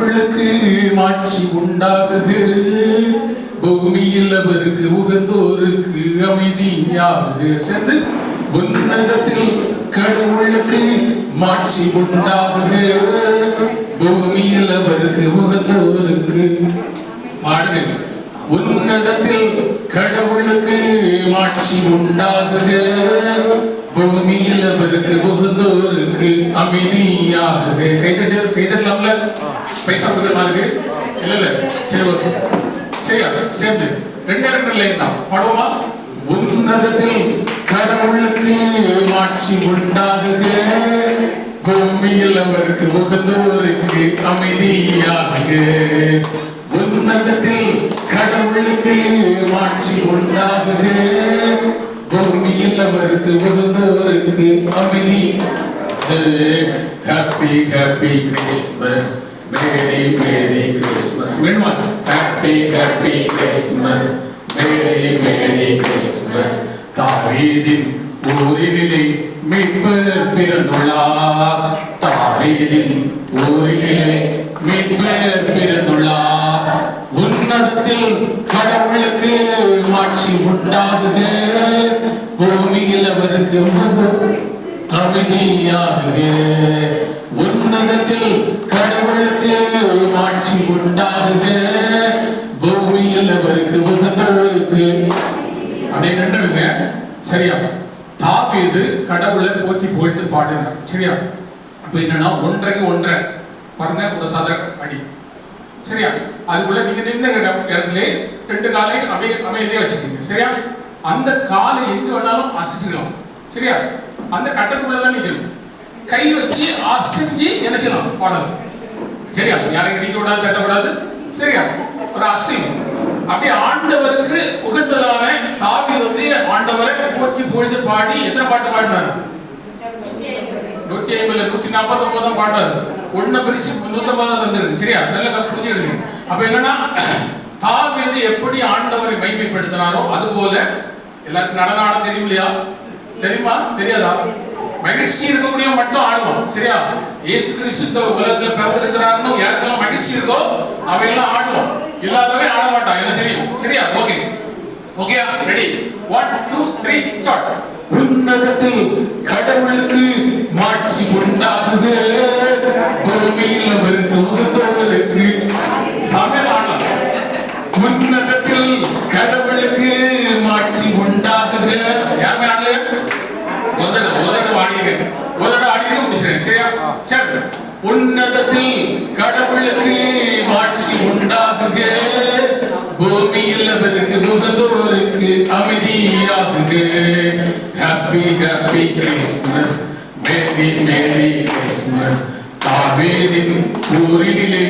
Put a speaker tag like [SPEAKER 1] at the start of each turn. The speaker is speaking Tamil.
[SPEAKER 1] கடவுளுக்கு மாட்சி உண்டாகுக, பூமியில் அவருக்கு உகந்தோருக்கு அமைதியாகுக. சேர்ந்து உன்னதத்தில் கடவுளுக்கு மாட்சி உண்டாகுக, பூமியில் அவருக்கு உகந்தோருக்கு பாடுங்க. உன்னதத்தில் கடவுளுக்கு மாட்சி உண்டாகுக, பூமியில் அவருக்கு உகந்தோருக்கு அமைதியாகுக. கைதட்டலாம்ல? பைசா கொடுக்கலாமா இருக்கு? இல்ல சரி, ஓகே, சரியா? சேர்ந்து ரெண்டு லைன் தான் பாடுவோமா? உன்னதத்தில் கடவுளுக்கு மாட்சி உண்டாகுக, பூமியில் அவருக்கு உகந்தோருக்கு அமைதியாகுக. உன்னதத்தில் கடவுளுக்கு மாட்சி உண்டாகுக, பூமியில் அவருக்கு உகந்தோருக்கு அமைதி. ஹாப்பி ஹாப்பி கிறிஸ்மஸ், மேரி மேரி கிறிஸ்மஸ். வேணுமா? ஹாப்பி ஹாப்பி கிறிஸ்மஸ், மேரி மேரி கிறிஸ்மஸ். தாவீதின் ஊரினிலே மீட்பர் பிறந்துள்ளார், தாவீதின் ஊரினிலே மீட்பர் பிறந்துள்ளார். உன்னதத்தில் கடவுளுக்கு மாட்சி உண்டாகுக, பூமியில் அவருக்கு அமைதியாகுக. உன்னதத்தில் கடவுளுக்கு மாட்சி உண்டாகுக, பூமியில் அவருக்கு உகந்தோருக்கு. அப்படியே நின்றுடுங்க. சரியா? தாவீது கடவுளை போற்றி போயிட்டு பாடினார். சரியா? அப்ப என்னன்னா ஒன்றைக்கு ஒன்றை பாருங்க, ஒரு சதுர அடி. சரியா? அதுக்குள்ள நீங்க நின்ன இடத்துல ரெண்டு காலை அப்படியே அமைதியா வச்சுக்கீங்க. சரியா? அந்த காலை எங்க வேணாலும் அசைச்சுக்கலாம். சரியா? அந்த கட்டத்துக்குள்ளதான் நீங்க கை வச்சு அசைஞ்சு என்ன செய்யலாம்? பாடலாம். சரியா? யாரையும் நீங்க விடாது, கட்டக்கூடாது. சரியா? ஒரு அசைவு அப்படியே ஆண்டவருக்கு உகந்ததான தாவீது ஆண்டவரை போற்றி பொழுது பாடி எத்தனை பாட்டு பாடினார்? 150 149 பாடினார். ஒன்ன பிரிச்சு 150 தந்திருக்கு. சரியா? நல்லா புரிஞ்சுடுங்க. அப்ப என்னன்னா தாவீது எப்படி ஆண்டவரை மைமைப்படுத்தினாரோ அது போல எல்லாருக்கும் நடனம் ஆட தெரியும் இல்லையா? தெரியுமா? தெரியாதா? மகிழ்ச்சி இருக்கக்கூடிய மட்டும் ஆடுவோம். சரியா? இயேசு கிறிஸ்து இந்த உலகத்துல பிறந்திருக்கிறாருன்னு யாருக்கெல்லாம் மகிழ்ச்சி இருக்கோ அவையெல்லாம் ஆடுவோம். இல்லாதவே ஆட மாட்டான். என்ன தெரியும்? சரியா? Okay, okay, ready? 1 2 3 ஸ்டார்ட். உன்னதத்தில் கடவுளுக்கு மாட்சி உண்டாகுக, பூமியில் அவருக்கு உகந்தோருக்கு சமையல் ஆடலாம். உன்னதத்தில் கடவுளுக்கு மாட்சி உண்டாகுக. யாருமே ஆடல? உன்னதத்தில் கடவுளுக்கு மாட்சி உண்டாகுக, பூமியில் அவருக்கு உகந்தோருக்கு அமைதியாகுக. ஹாப்பி ஹாப்பி கிறிஸ்மஸ், மேரி மேரி கிறிஸ்மஸ். தாவீதின் ஊரினிலே